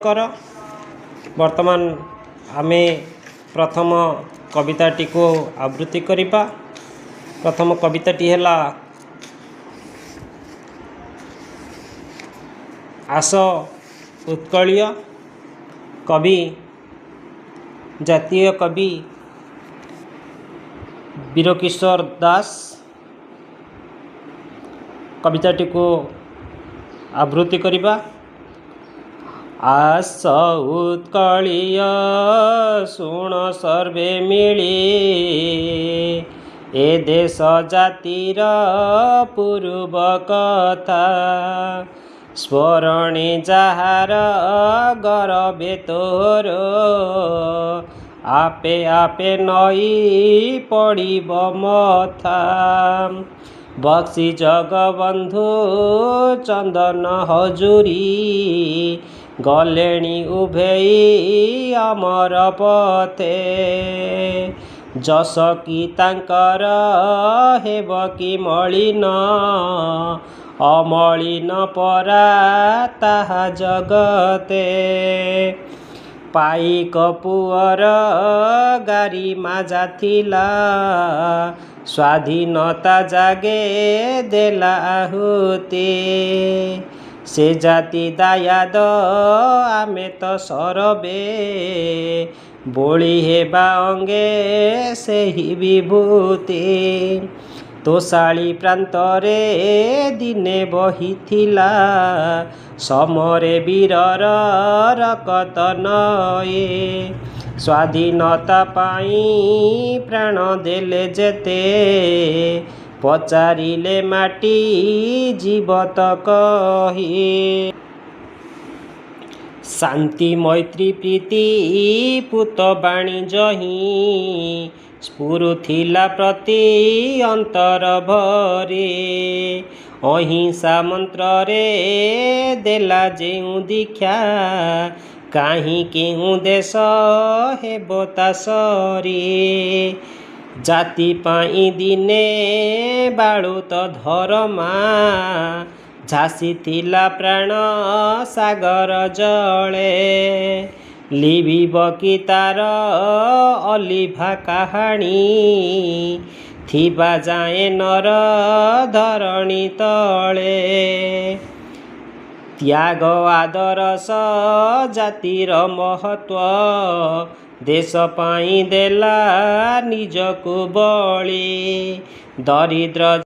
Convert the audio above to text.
कर वर्तमान आमे प्रथम कविताटी को आवृत्ति करिबा। प्रथम कविताटी हैला आस उत्कलीय। कवि जातीय कवि वीरकिशोर दास। कविताटी को आवृत्ति करिबा। आस उत्कलीय शुण सर्वे मिली, ए देश जातिर पूर्व कथा। स्मरणे जाहार गरबे तोर, आपे आपे नई पड़िब मथा। बक्सी जगबंधु चंदन हजूरी, गलेणी उभेई अमर पथे। जस की तांकर हेब की मलिन, अमलिन परा ताहा जगते। पाइक पुअर गारिमा जाथिला, स्वाधीनता जागे देला आहुति। से जाति दायाद आमे तो सरबे, बोली हेबा अंगे सेही विभूति। तोशाली प्रांतरे दिने बहिथिला, समरे वीरर रकत नये। स्वाधीनता पाई प्राण देले जेते, पचारिले माटी जीवत कही। शांति मैत्री प्रीति पूत वाणिज्य ही, स्फुरुथिला प्रति अंतर भरे। अहिंसा मंत्र रे देला जेउ दीक्षा, काहीं केउ देश हेबो ता सरी। जाति पाई दिने बाळुत धर्मा, झासी थिला प्राण सागर जले। लिभिब कि तार अलिभा कहानी, थिबा जाए नर धरणी तले। त्याग आदरस जातिर महत्व, देश पाई देला निजकु बळी। दरिद्र